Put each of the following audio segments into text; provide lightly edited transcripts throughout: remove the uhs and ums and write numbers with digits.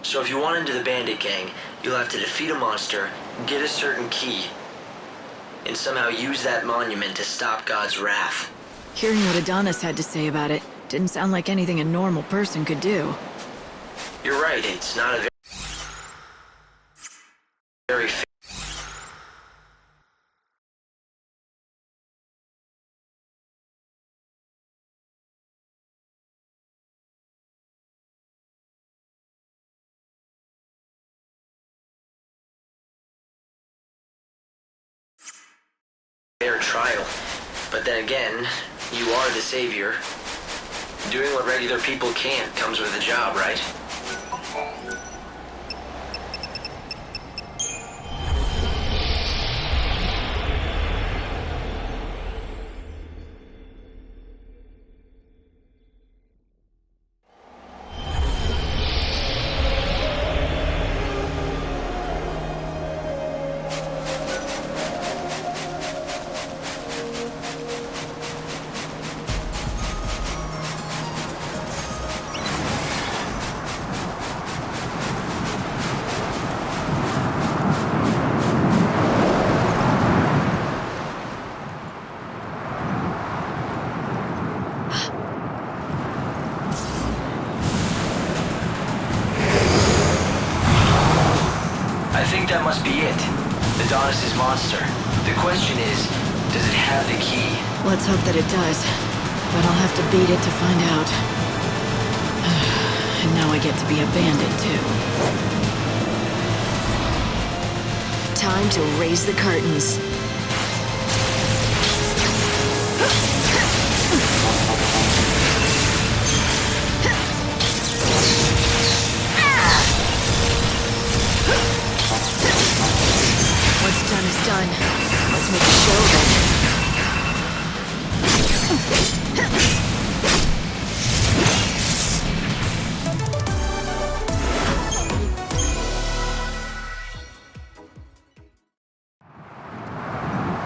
So if you want into the bandit gang, you'll have to defeat a monster, get a certain key, and somehow use that monument to stop God's wrath. Hearing what Adonis had to say about it didn't sound like anything a normal person could do. You're right, it's not a very fair trial. But then again, you are the savior. Doing what regular people can't comes with a job, right? That must be it. Adonis' monster. The question is, does it have the key? Let's hope that it does. But I'll have to beat it to find out. And now I get to be a bandit, too. Time to raise the curtains. What's done is done. Let's make a show of it.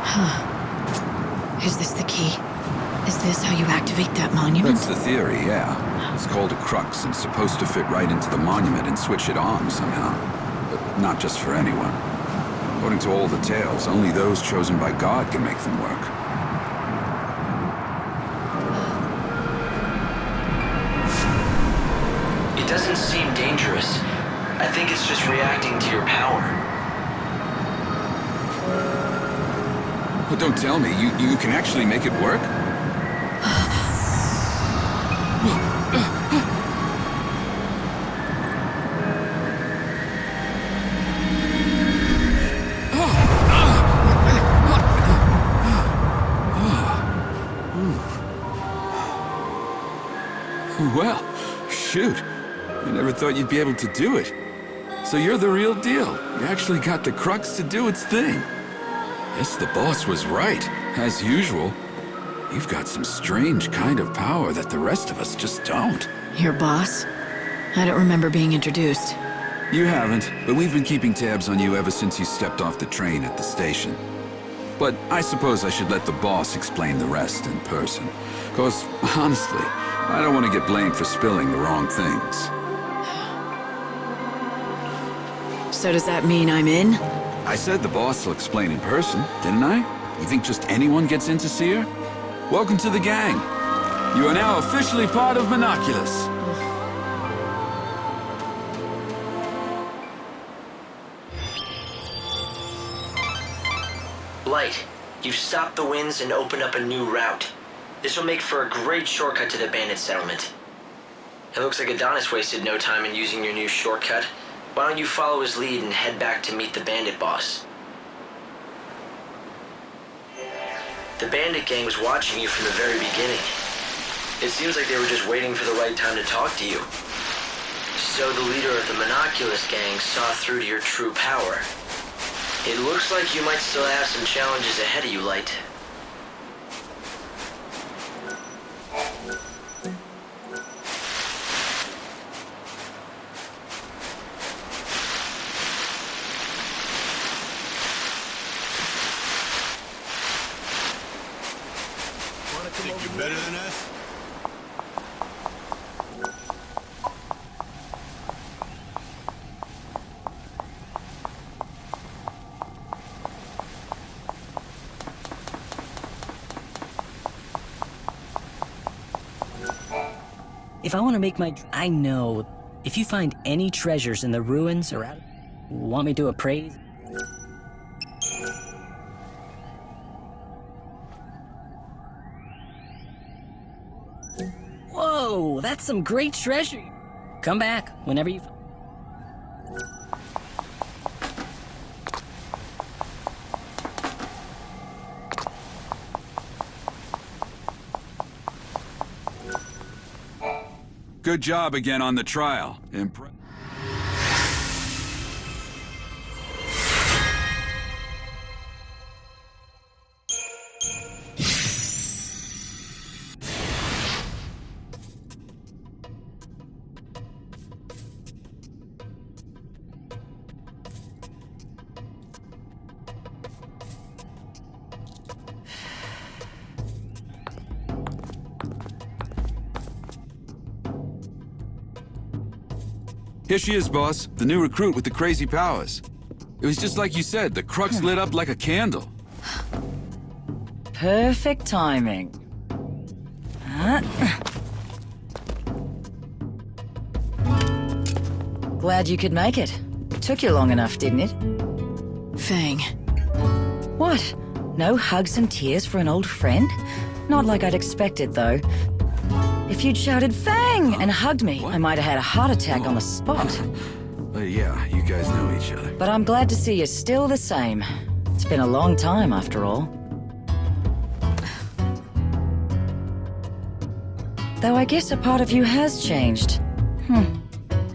Huh. Is this the key? Is this how you activate that monument? That's the theory, yeah. It's called a crux and it's supposed to fit right into the monument and switch it on somehow. But not just for anyone. According to all the tales, only those chosen by God can make them work. It doesn't seem dangerous. I think it's just reacting to your power. But don't tell me, you can actually make it work? Well, shoot. I never thought you'd be able to do it. So you're the real deal. You actually got the crux to do its thing. Guess the boss was right. As usual, you've got some strange kind of power that the rest of us just don't. Your boss? I don't remember being introduced. You haven't, but we've been keeping tabs on you ever since you stepped off the train at the station. But I suppose I should let the boss explain the rest in person. 'Cause, honestly, I don't want to get blamed for spilling the wrong things. So does that mean I'm in? I said the boss will explain in person, didn't I? You think just anyone gets in to see her? Welcome to the gang. You are now officially part of Monoculus. Light, you've stopped the winds and opened up a new route. This will make for a great shortcut to the bandit settlement. It looks like Adonis wasted no time in using your new shortcut. Why don't you follow his lead and head back to meet the bandit boss? The bandit gang was watching you from the very beginning. It seems like they were just waiting for the right time to talk to you. So the leader of the Monoculus gang saw through to your true power. It looks like you might still have some challenges ahead of you, Light. Think you're better than us? If I want to make my... I know. If you find any treasures in the ruins or out... Want me to appraise? Whoa, that's some great treasure. Come back whenever you... Good job again on the trial. Here she is, boss. The new recruit with the crazy powers. It was just like you said, the crux lit up like a candle. Perfect timing. Glad you could make it. Took you long enough, didn't it? Fang. What? No hugs and tears for an old friend? Not like I'd expected, though. If you'd shouted Fang and hugged me, What? I might have had a heart attack on the spot. Yeah, you guys know each other. But I'm glad to see you're still the same. It's been a long time, after all. Though I guess a part of you has changed.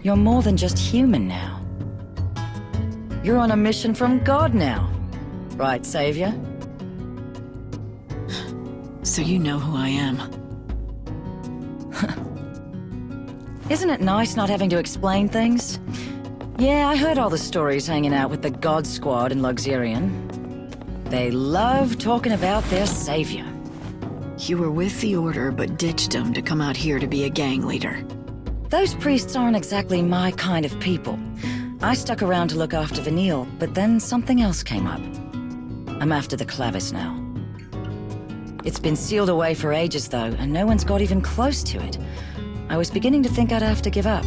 You're more than just human now. You're on a mission from God now. Right, Savior? So you know who I am. Isn't it nice not having to explain things? Yeah, I heard all the stories hanging out with the God Squad in Luxurion. They love talking about their savior. You were with the Order, but ditched them to come out here to be a gang leader. Those priests aren't exactly my kind of people. I stuck around to look after Vanille, but then something else came up. I'm after the clavis now. It's been sealed away for ages, though, and no one's got even close to it. I was beginning to think I'd have to give up.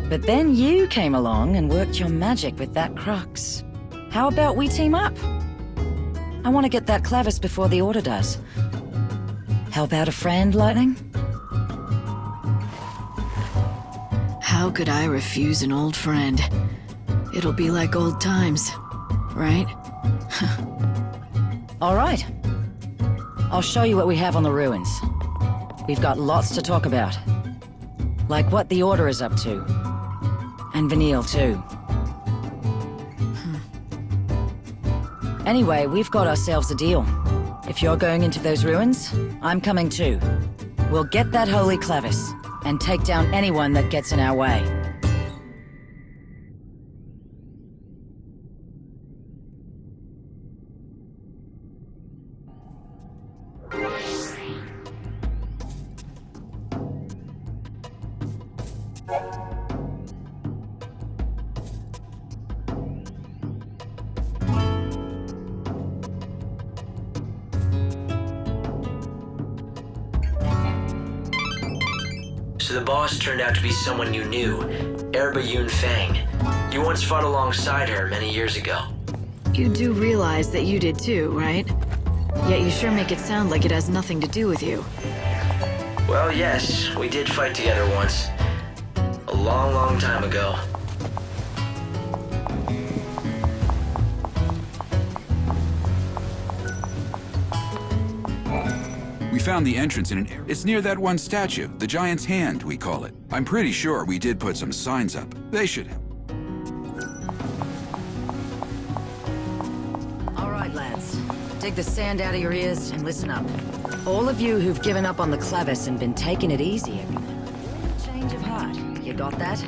But then you came along and worked your magic with that crux. How about we team up? I want to get that clavis before the Order does. Help out a friend, Lightning? How could I refuse an old friend? It'll be like old times, right? All right. I'll show you what we have on the ruins. We've got lots to talk about. Like what the Order is up to. And Vanille, too. Anyway, we've got ourselves a deal. If you're going into those ruins, I'm coming too. We'll get that holy clavis, and take down anyone that gets in our way. So the boss turned out to be someone you knew, Yun Fang. You once fought alongside her many years ago. You do realize that you did too, right? Yet you sure make it sound like it has nothing to do with you. Well, yes, we did fight together once. A long, long time ago. We found the entrance in an area. It's near that one statue, the giant's hand, we call it. I'm pretty sure we did put some signs up. They should have. All right, lads. Dig the sand out of your ears and listen up. All of you who've given up on the clavis and been taking it easy, change of heart. You got that?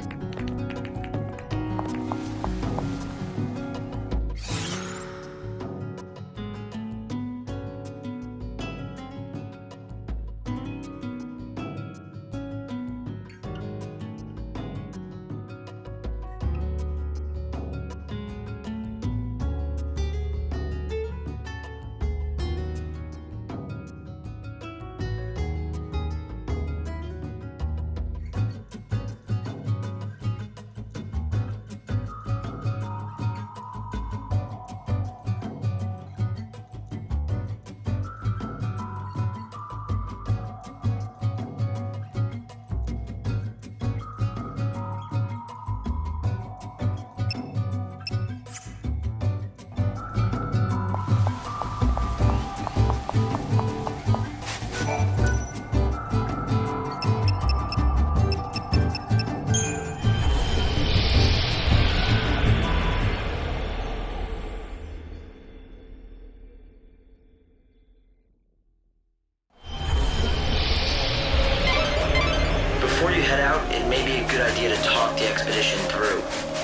expedition through,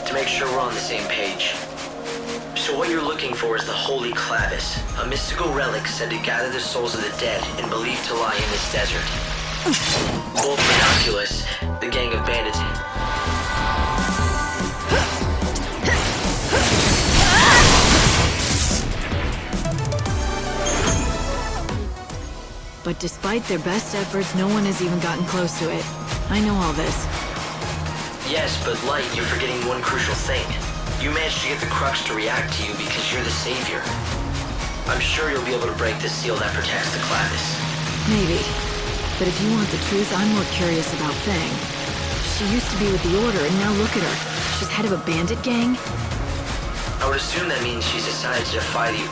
to make sure we're on the same page. So what you're looking for is the Holy Clavis, a mystical relic said to gather the souls of the dead and believed to lie in this desert. Both Monoculus, the gang of bandits, But despite their best efforts, no one has even gotten close to it. I know all this. yes, but Light, you're forgetting one crucial thing. You managed to get the Crux to react to you because you're the savior. I'm sure you'll be able to break the seal that protects the Clavis. Maybe. But if you want the truth, I'm more curious about Fang. She used to be with the Order, and now look at her. She's head of a bandit gang? I would assume that means she's decided to defy the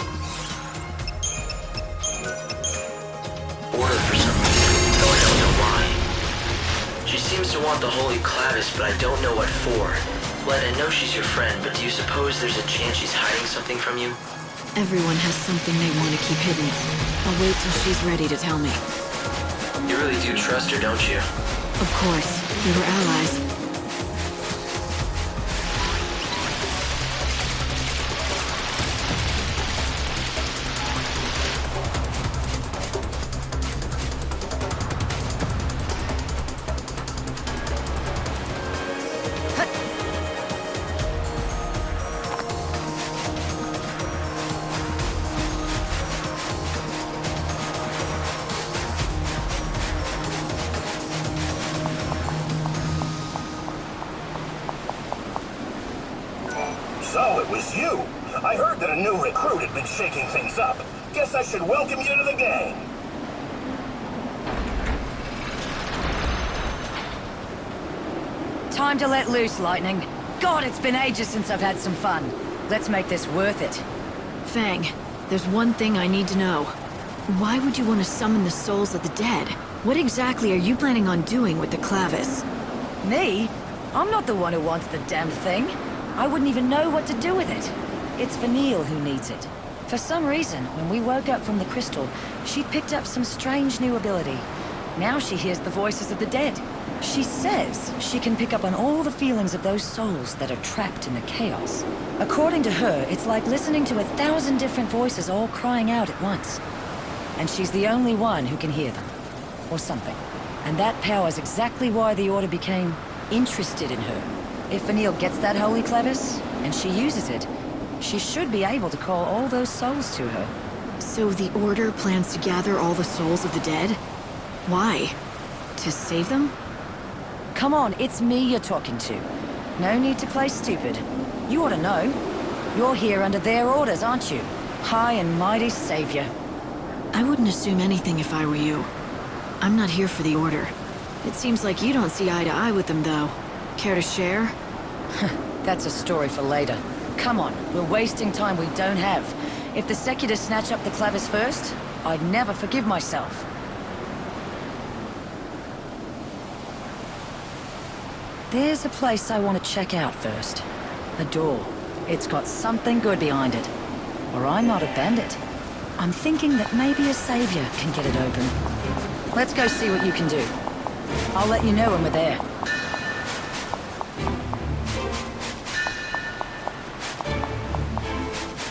Order for some reason, though I don't know why. She seems to want the Holy Clavis, but I don't know what for. Light, I know she's your friend, but do you suppose there's a chance she's hiding something from you? Everyone has something they want to keep hidden. I'll wait till she's ready to tell me. You really do trust her, don't you? Of course. We were allies. So it was you. I heard that a new recruit had been shaking things up. Guess I should welcome you to the gang. Time to let loose, Lightning. God, it's been ages since I've had some fun. Let's make this worth it. Fang, there's one thing I need to know. Why would you want to summon the souls of the dead? What exactly are you planning on doing with the Clavis? Me? I'm not the one who wants the damn thing. I wouldn't even know what to do with it. It's Vanille who needs it. For some reason, when we woke up from the crystal, she picked up some strange new ability. Now she hears the voices of the dead. She says she can pick up on all the feelings of those souls that are trapped in the chaos. According to her, it's like listening to 1,000 different voices all crying out at once. And she's the only one who can hear them. Or something. And that power's exactly why the Order became interested in her. If Vanille gets that Holy Clavis, and she uses it, she should be able to call all those souls to her. So the Order plans to gather all the souls of the dead? Why? To save them? Come on, it's me you're talking to. No need to play stupid. You ought to know. You're here under their orders, aren't you? High and mighty savior. I wouldn't assume anything if I were you. I'm not here for the Order. It seems like you don't see eye to eye with them, though. Care to share? That's a story for later. Come on, we're wasting time we don't have. If the Secular snatch up the Clavis first, I'd never forgive myself. There's a place I want to check out first. A door. It's got something good behind it. Or I'm not a bandit. I'm thinking that maybe a savior can get it open. Let's go see what you can do. I'll let you know when we're there.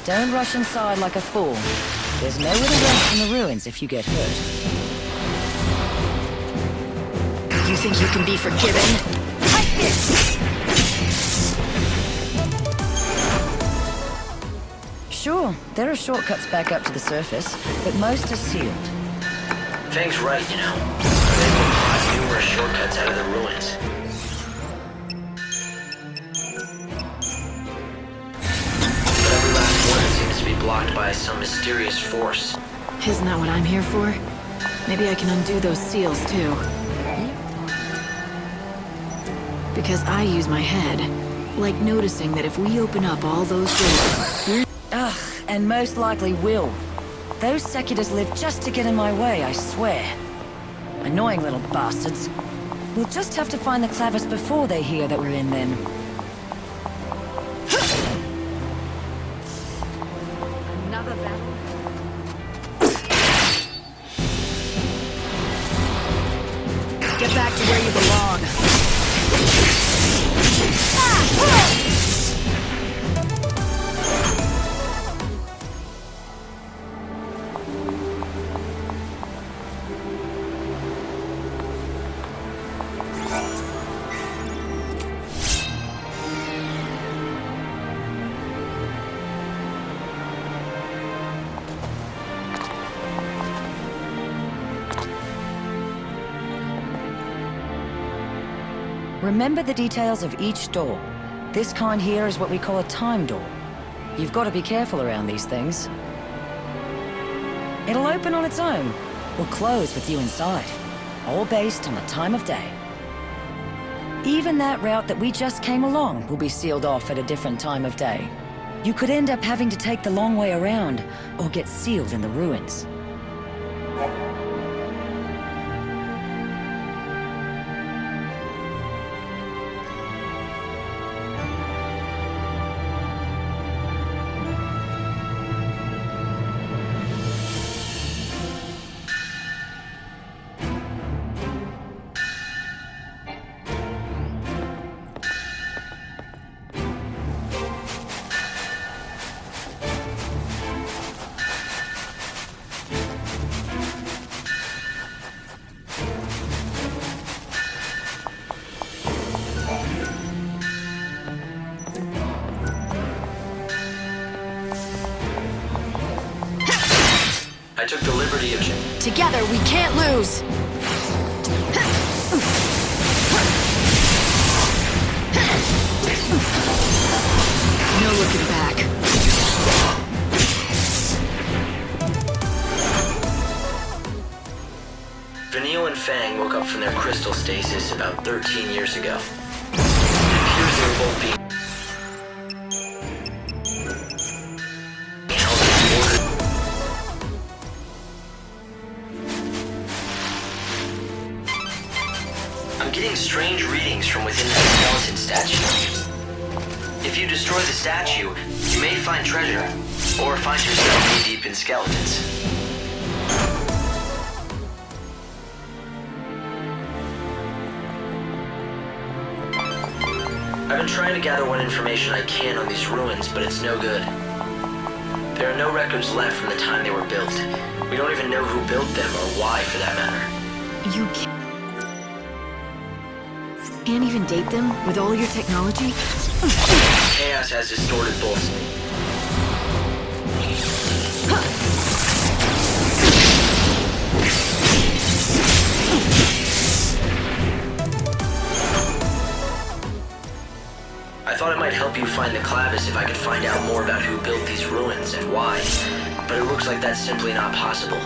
Don't rush inside like a fool. There's nowhere to run from the ruins if you get hurt. You think you can be forgiven? Sure, there are shortcuts back up to the surface, but most are sealed. Fang's right, you know. They can find numerous shortcuts out of the ruins. But every last one seems to be blocked by some mysterious force. Isn't that what I'm here for? Maybe I can undo those seals, too. Because I use my head. Like noticing that if we open up all those doors, we're... Ugh, and most likely will. Those Seculars live just to get in my way, I swear. Annoying little bastards. We'll just have to find the Clavis before they hear that we're in then. Another battle? Get back to where you belong. Remember the details of each door. This kind here is what we call a time door. You've got to be careful around these things. It'll open on its own, or close with you inside, all based on the time of day. Even that route that we just came along will be sealed off at a different time of day. You could end up having to take the long way around, or get sealed in the ruins. I took the liberty of... Together, we can't lose! No looking back. Vanille and Fang woke up from their crystal stasis about 13 years ago. It appears they were both being held in order. I'm getting strange readings from within the skeleton statue. If you destroy the statue, you may find treasure, or find yourself knee-deep in skeletons. I've been trying to gather what information I can on these ruins, but it's no good. There are no records left from the time they were built. We don't even know who built them, or why, for that matter. You can't even date them with all your technology? Chaos has distorted both. I thought it might help you find the Clavis if I could find out more about who built these ruins and why, but it looks like that's simply not possible.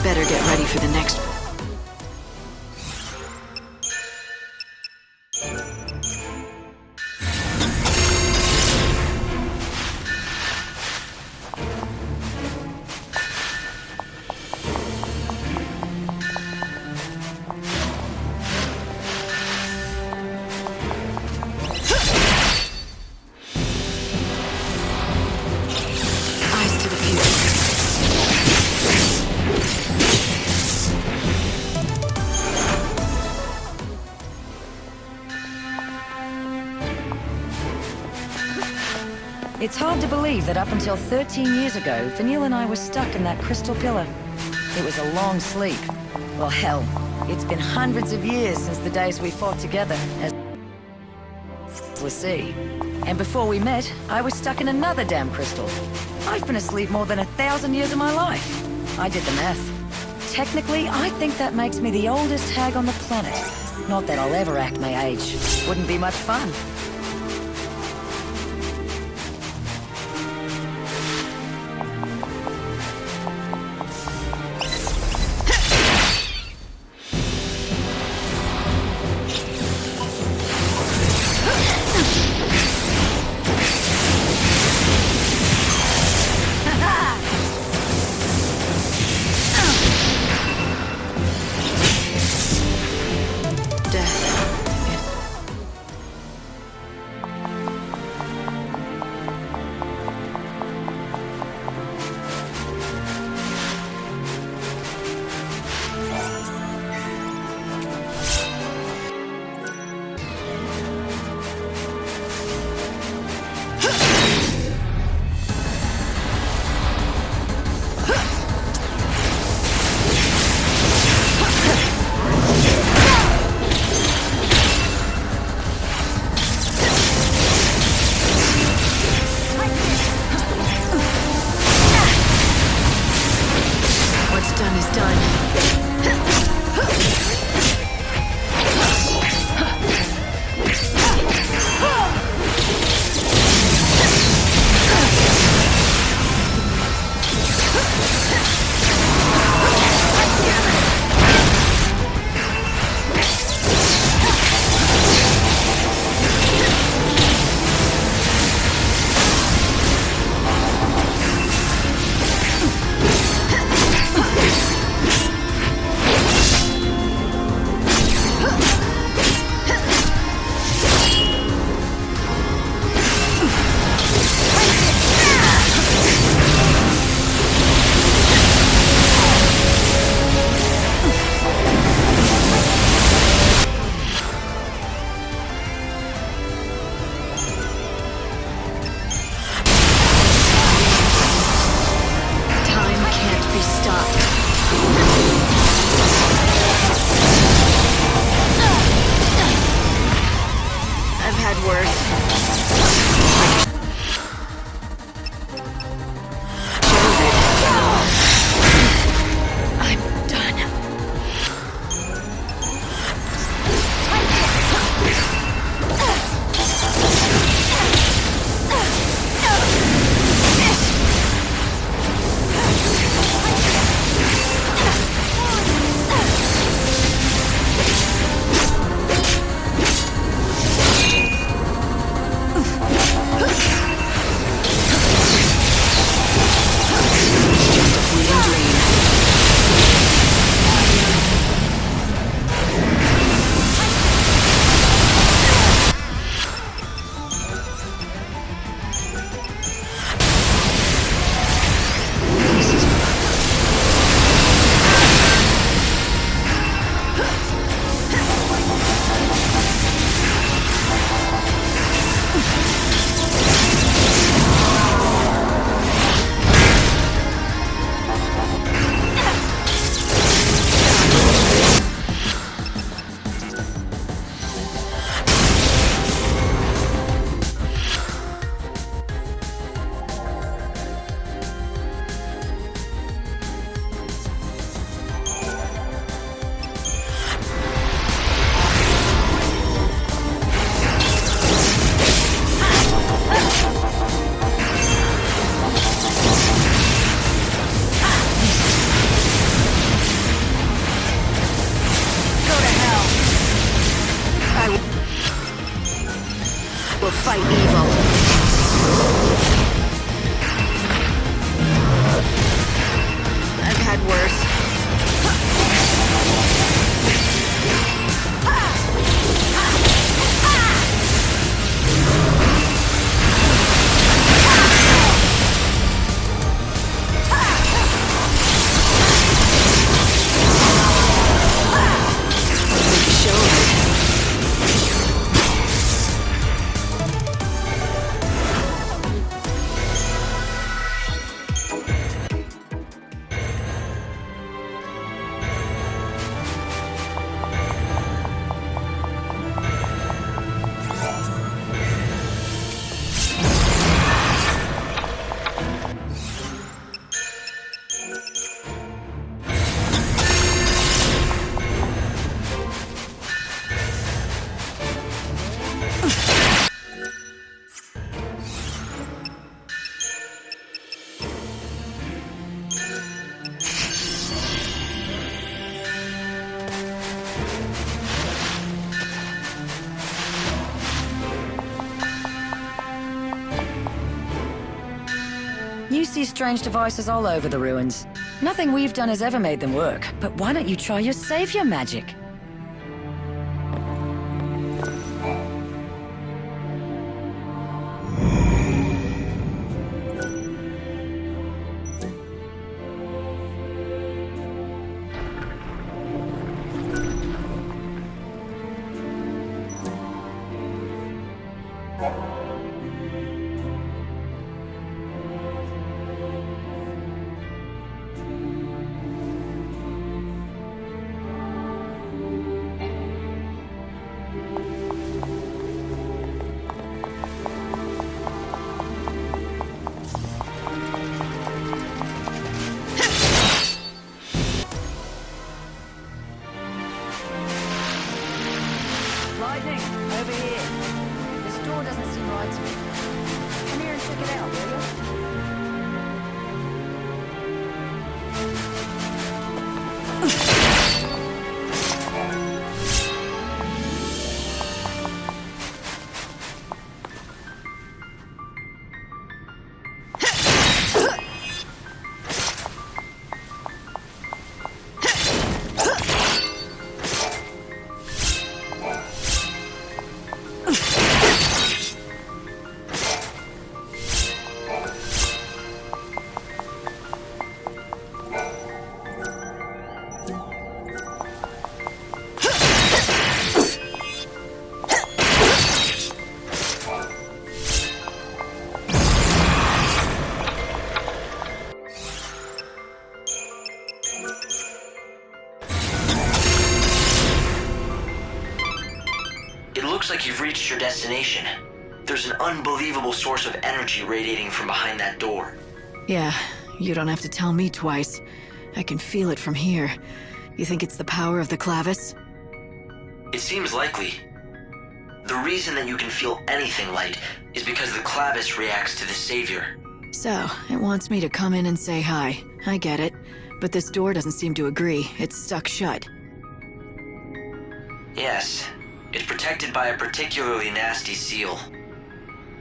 Better get ready for the next. Eyes to the future. It's hard to believe that up until 13 years ago, Vanille and I were stuck in that crystal pillar. It was a long sleep. Well, hell, it's been hundreds of years since the days we fought together, as we'll see. And before we met, I was stuck in another damn crystal. I've been asleep more than 1,000 years of my life. I did the math. Technically, I think that makes me the oldest hag on the planet. Not that I'll ever act my age. Wouldn't be much fun. I've had worse. I'm done. We'll fight evil. I've had worse. You see strange devices all over the ruins. Nothing we've done has ever made them work, but why don't you try your savior magic? Lightning, over here. This door doesn't seem right to me. Come here and check it out, will you? Looks like you've reached your destination. destination. There's an unbelievable source of energy radiating from behind that door. Yeah, you don't have to tell me twice. I can feel it from here. You think it's the power of the clavis? It seems likely. The reason that you can feel anything light is because the clavis reacts to the savior. So, it wants me to come in and say hi. I get it. But this door doesn't seem to agree. It's stuck shut. Yes, it's protected by a particularly nasty seal.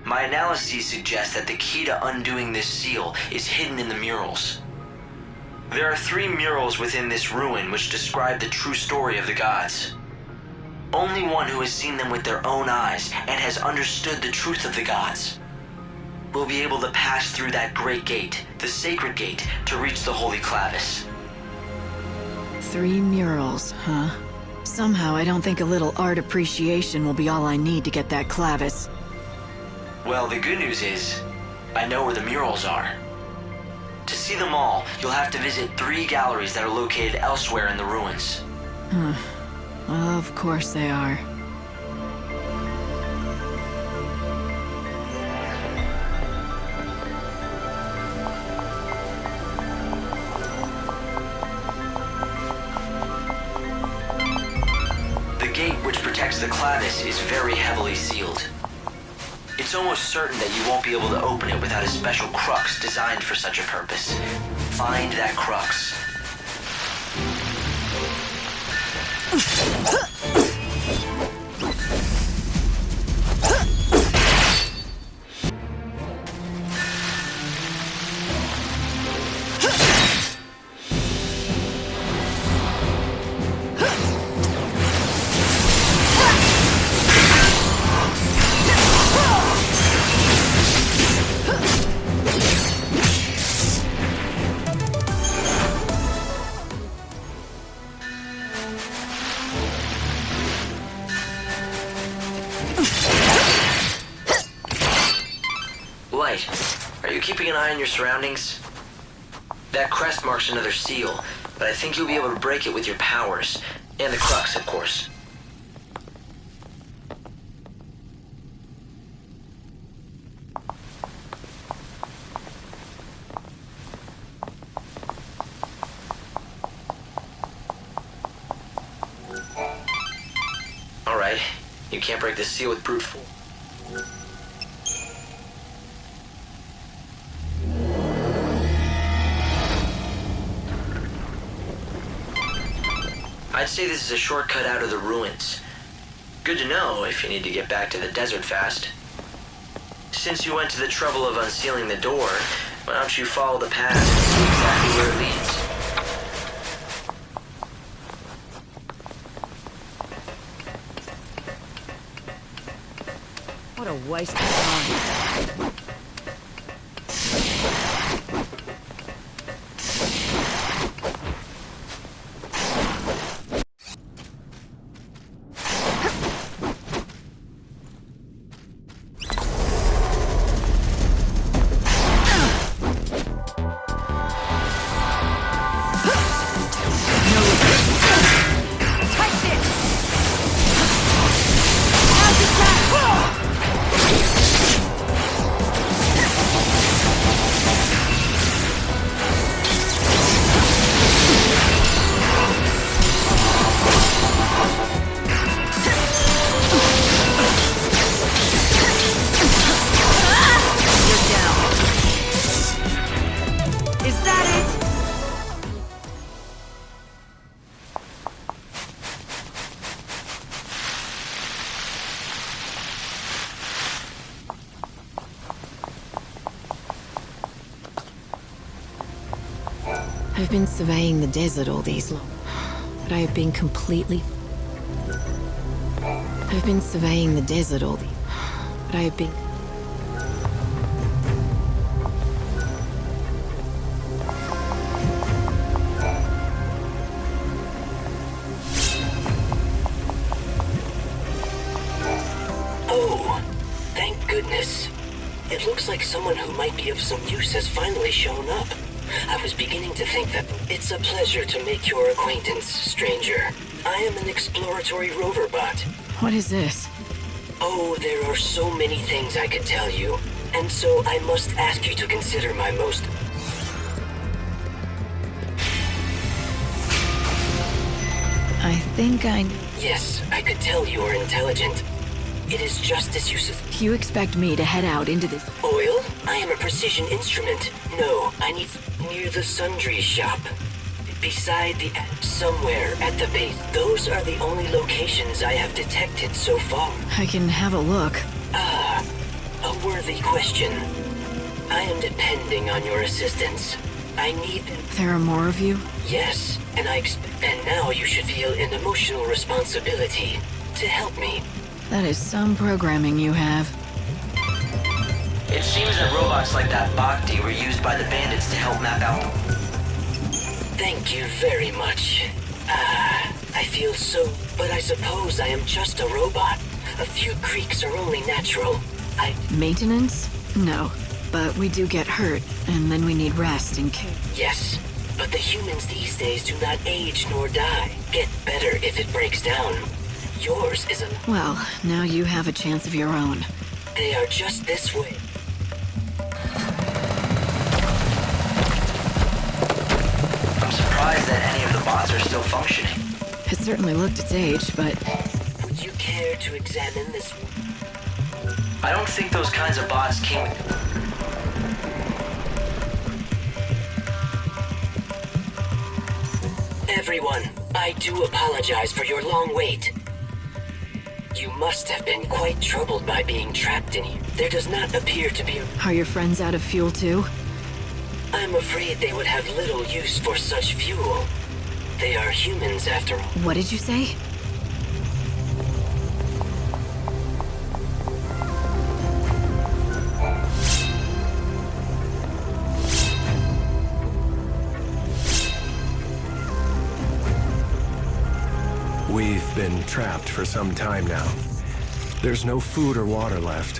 My analyses suggest that the key to undoing this seal is hidden in the murals. There are 3 murals within this ruin which describe the true story of the gods. Only one who has seen them with their own eyes and has understood the truth of the gods will be able to pass through that great gate, the sacred gate, to reach the holy clavis. 3 murals, huh? Somehow I don't think a little art appreciation will be all I need to get that clavis. Well, the good news is, I know where the murals are. To see them all, you'll have to visit 3 galleries that are located elsewhere in the ruins. Of course they are. The gate which protects the clavis is very heavily sealed. It's almost certain that you won't be able to open it without a special crux designed for such a purpose. Find that crux. Light, are you keeping an eye on your surroundings? That crest marks another seal, but I think you'll be able to break it with your powers. And the crux, of course. Alright, you can't break this seal with brute force. I'd say this is a shortcut out of the ruins. Good to know if you need to get back to the desert fast. Since you went to the trouble of unsealing the door, why don't you follow the path and see exactly where it leads? What a waste of time. I've been surveying the desert all these long, but I have been completely... I've been surveying the desert all these, but I have been... Oh, thank goodness. It looks like someone who might be of some use has finally shown up. I was beginning to think that it's a pleasure to make your acquaintance, stranger. I am an exploratory rover bot. What is this? Oh, there are so many things I could tell you, and so I must ask you to consider my most... I think I... Yes, I could tell you are intelligent. It is just as you said. You expect me to head out into this... Oil? I am a precision instrument. No, I need near the sundry shop. Beside the... somewhere at the base. Those are the only locations I have detected so far. I can have a look. A worthy question. I am depending on your assistance. I need... There are more of you? Yes, and and now you should feel an emotional responsibility to help me. That is some programming you have. It seems that robots like that Bhakti were used by the bandits to help map out the... Thank you very much. I feel so... But I suppose I am just a robot. A few creaks are only natural. Maintenance? No. But we do get hurt, and then we need rest and care. Yes, but the humans these days do not age nor die. Get better if it breaks down. Yours is a... Well, now you have a chance of your own. They are just this way. I'm surprised that any of the bots are still functioning. It certainly looked its age, but... Would you care to examine this? I don't think those kinds of bots came... Everyone, I do apologize for your long wait. You must have been quite troubled by being trapped in here. There does not appear to be... Are your friends out of fuel too? I'm afraid they would have little use for such fuel. They are humans after all. What did you say? We've been trapped for some time now. There's no food or water left.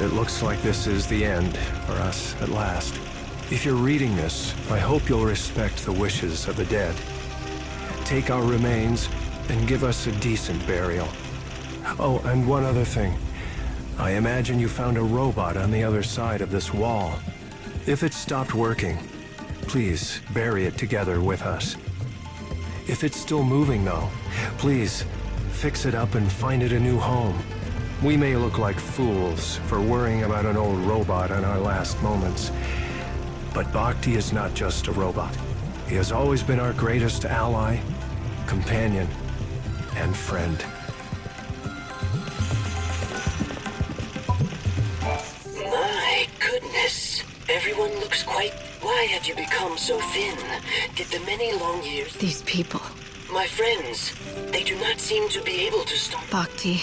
It looks like this is the end for us at last. If you're reading this, I hope you'll respect the wishes of the dead. Take our remains and give us a decent burial. Oh, and one other thing. I imagine you found a robot on the other side of this wall. If it stopped working, please bury it together with us. If it's still moving, though, please fix it up and find it a new home. We may look like fools for worrying about an old robot in our last moments, but Bhakti is not just a robot. He has always been our greatest ally, companion, and friend. My goodness. Everyone looks quite... Why have you become so thin? Did the many long years... These people. My friends, they do not seem to be able to stop... Bhakti,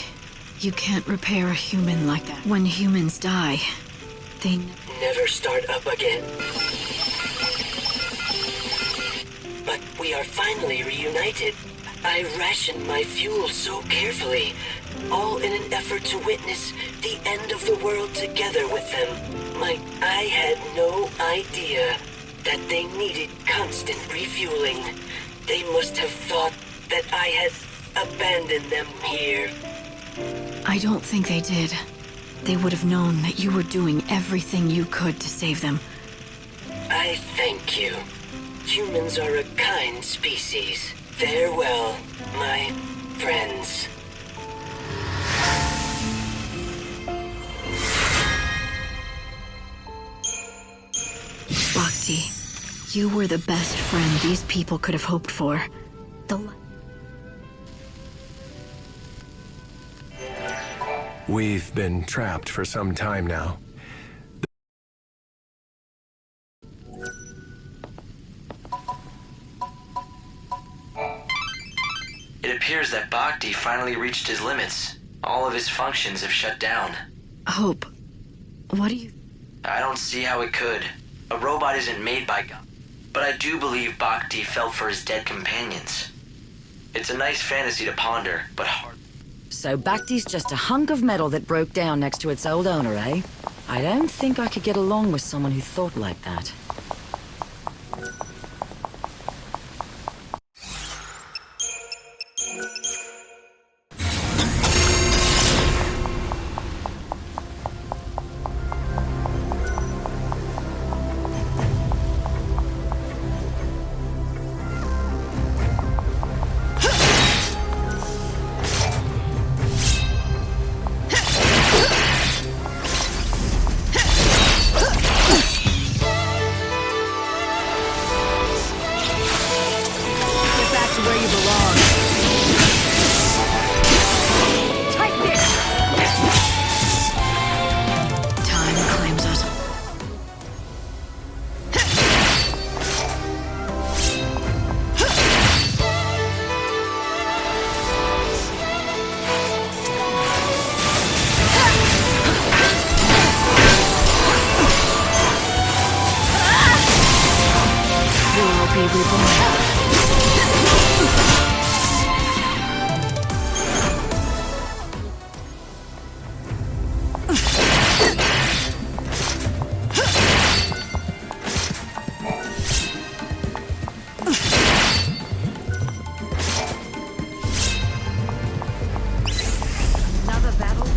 you can't repair a human like that. When humans die, they... Never start up again. But we are finally reunited. I rationed my fuel so carefully, all in an effort to witness the end of the world together with them. I had no idea that they needed constant refueling. They must have thought that I had abandoned them here. I don't think they did. They would have known that you were doing everything you could to save them. I thank you. Humans are a kind species. Farewell, my friends. Bhakti, you were the best friend these people could have hoped for. We've been trapped for some time now. It appears that Bhakti finally reached his limits. All of his functions have shut down. Hope, what do you... I don't see how it could. A robot isn't made by God. But I do believe Bhakti felt for his dead companions. It's a nice fantasy to ponder, but hard. So Bhakti's just a hunk of metal that broke down next to its old owner, eh? I don't think I could get along with someone who thought like that. incredibly boring. Another battle?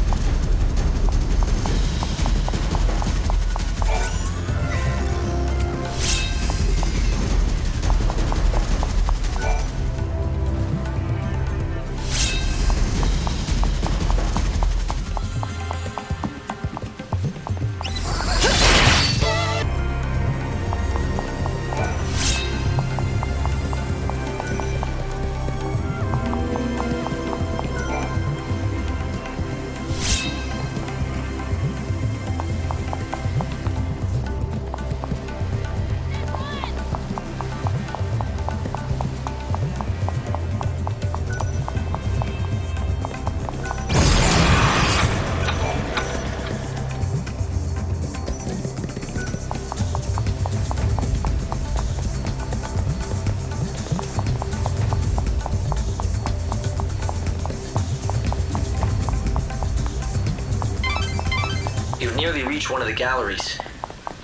You've nearly reached one of the galleries.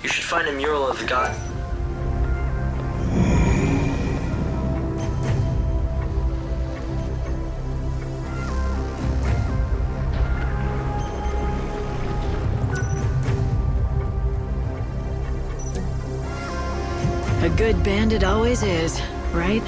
You should find a mural of the god. A good bandit always is, right?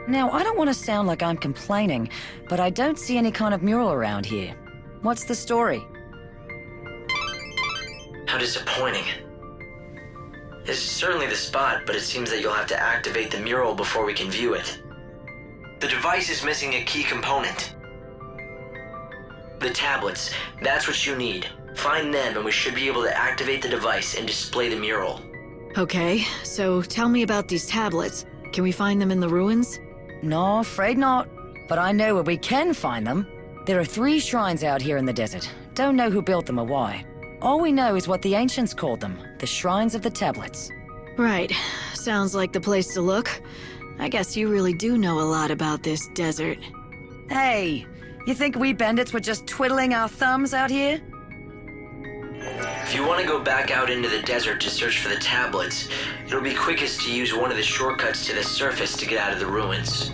Now, I don't want to sound like I'm complaining, but I don't see any kind of mural around here. What's the story? How disappointing. This is certainly the spot, but it seems that you'll have to activate the mural before we can view it. The device is missing a key component. The tablets, that's what you need. Find them and we should be able to activate the device and display the mural. Okay, so tell me about these tablets. Can we find them in the ruins? No, afraid not. But I know where we can find them. There are 3 shrines out here in the desert. Don't know who built them or why. All we know is what the ancients called them, the Shrines of the Tablets. Right. Sounds like the place to look. I guess you really do know a lot about this desert. Hey, you think we bandits were just twiddling our thumbs out here? If you want to go back out into the desert to search for the tablets, it'll be quickest to use one of the shortcuts to the surface to get out of the ruins.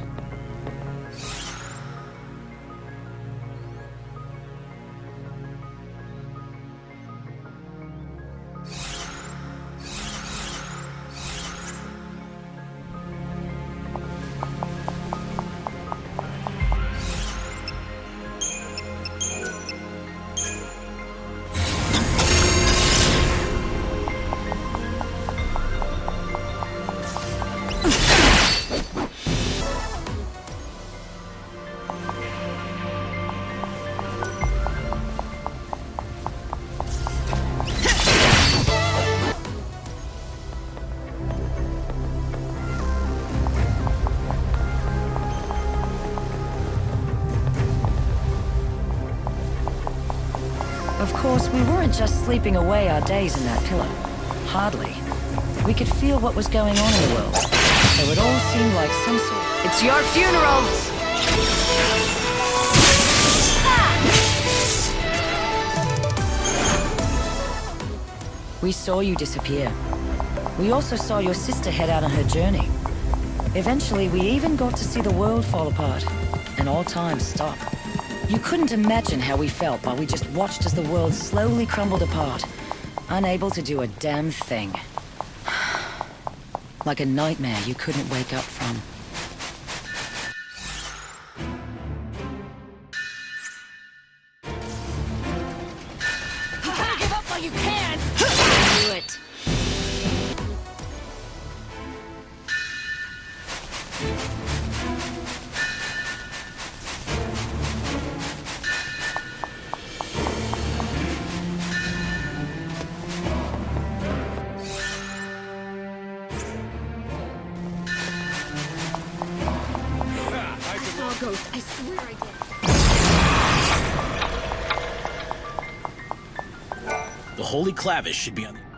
Of course, we weren't just sleeping away our days in that pillow. Hardly. We could feel what was going on in the world. So it all seemed like some sort of... It's your funeral! We saw you disappear. We also saw your sister head out on her journey. Eventually, we even got to see the world fall apart, and all time stop. You couldn't imagine how we felt while we just watched as the world slowly crumbled apart, unable to do a damn thing. Like a nightmare you couldn't wake up from. saw a ghost. I swear I did. The Holy Clavis should be on...